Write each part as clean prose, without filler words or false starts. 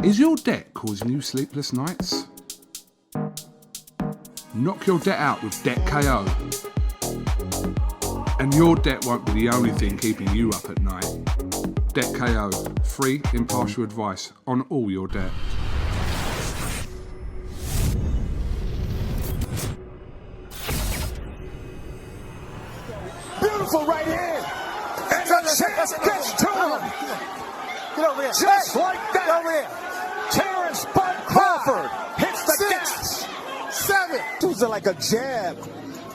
Is your debt causing you sleepless nights? Knock your debt out with Debt KO. And your debt won't be the only thing keeping you up at night. Debt KO, free impartial advice on all your debt. Beautiful right hand. And a chance gets to him. Get over here. Just like that. Get over here. Terence Crawford hits the gas. 7. Dude's like a jab,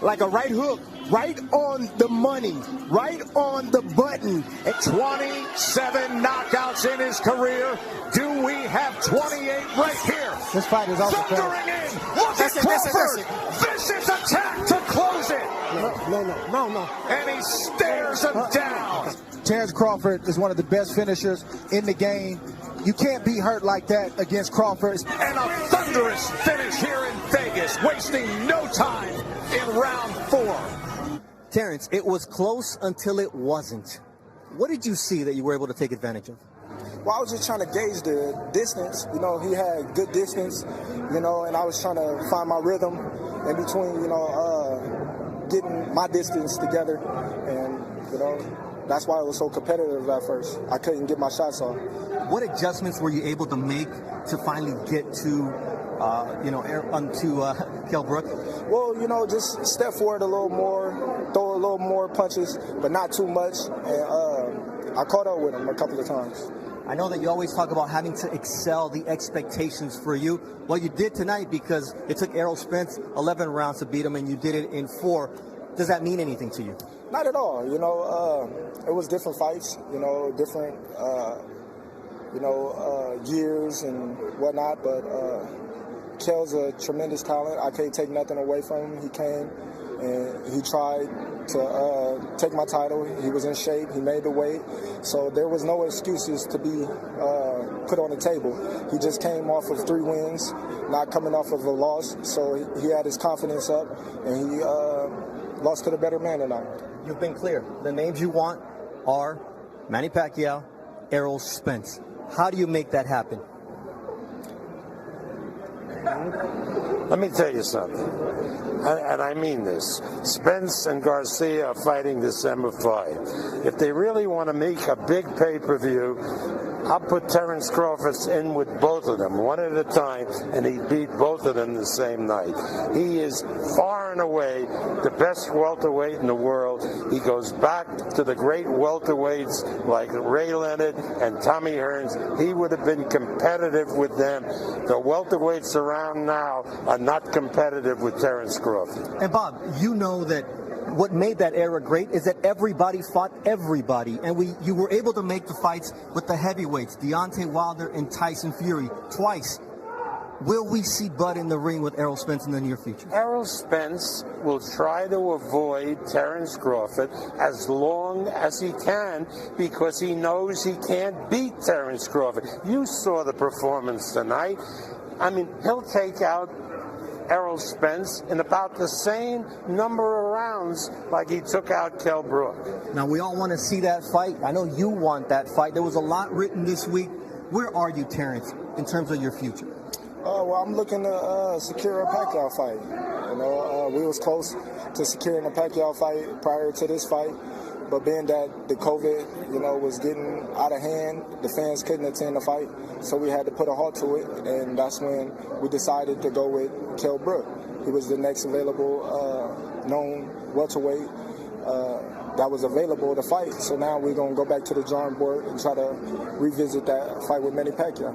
like a right hook, right on the money, right on the button. At 27 knockouts in his career, do we have 28 right here? This fight is over. Thundering in. Look at Crawford. Vicious attack to close it. No. And he stares him down. Terence Crawford is one of the best finishers in the game. You can't be hurt like that against Crawford. And a thunderous finish here in Vegas, wasting no time in round 4. Terence, it was close until it wasn't. What did you see that you were able to take advantage of? Well, I was just trying to gauge the distance. You know, he had good distance, you know, and I was trying to find my rhythm in between, you know, getting my distance together. And, you know, that's why it was so competitive at first. I couldn't get my shots off. What adjustments were you able to make to finally get to, onto Kell Brook? Well, you know, just step forward a little more, throw a little more punches, but not too much. And I caught up with him a couple of times. I know that you always talk about having to excel the expectations for you. Well, you did tonight because it took Errol Spence 11 rounds to beat him, and you did it in 4. Does that mean anything to you? Not at all. You know, it was different fights, you know, different, years and whatnot, but Kell's a tremendous talent. I can't take nothing away from him. He came and he tried to take my title. He was in shape. He made the weight. So there was no excuses to be put on the table. He just came off of 3 wins, not coming off of a loss. So he had his confidence up, and he lost to the better man tonight. You've been clear. The names you want are Manny Pacquiao, Errol Spence. How do you make that happen? Let me tell you something, and I mean this. Spence and Garcia are fighting December 5. If they really want to make a big pay-per-view, I'll put Terence Crawford in with both of them, one at a time, and he beat both of them the same night. He is far and away the best welterweight in the world. He goes back to the great welterweights like Ray Leonard and Tommy Hearns. He would have been competitive with them. The welterweights around now are not competitive with Terence Crawford. And Bob, you know that what made that era great is that everybody fought everybody, and you were able to make the fights with the heavyweights, Deontay Wilder and Tyson Fury, twice. Will we see Bud in the ring with Errol Spence in the near future? Errol Spence will try to avoid Terence Crawford as long as he can because he knows he can't beat Terence Crawford. You saw the performance tonight. I mean, he'll take out Errol Spence in about the same number of rounds like he took out Kell Brook. Now, we all want to see that fight. I know you want that fight. There was a lot written this week. Where are you, Terence, in terms of your future? Well, I'm looking to secure a Pacquiao fight. You know, we was close to securing a Pacquiao fight prior to this fight, but being that the COVID, you know, was getting out of hand, the fans couldn't attend the fight, so we had to put a halt to it, and that's when we decided to go with Kell Brook. He was the next available known welterweight that was available to fight, so now we're going to go back to the drawing board and try to revisit that fight with Manny Pacquiao.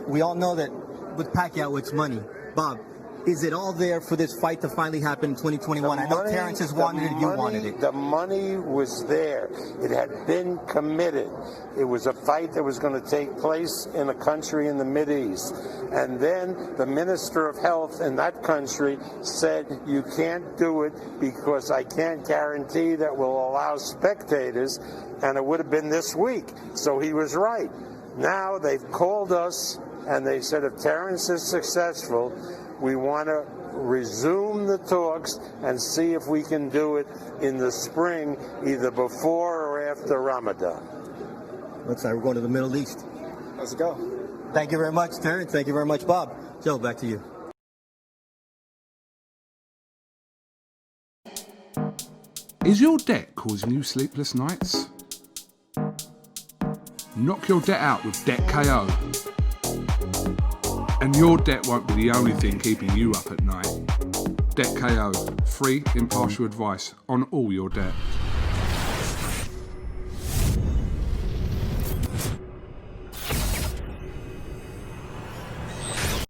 We all know that with Pacquiao, it's money. Bob, is it all there for this fight to finally happen in 2021? I know Terence has wanted it, you wanted it. The money was there. It had been committed. It was a fight that was going to take place in a country in the Mideast. And then the Minister of Health in that country said, you can't do it because I can't guarantee that we'll allow spectators, and it would have been this week. So he was right. Now they've called us and they said if Terence is successful, we want to resume the talks and see if we can do it in the spring, either before or after Ramadan. Looks like we're going to the Middle East. Let's go. Thank you very much, Terrence. Thank you very much, Bob. Joe, back to you. Is your debt causing you sleepless nights? Knock your debt out with Debt KO. And your debt won't be the only thing keeping you up at night. Debt KO, free impartial advice on all your debt.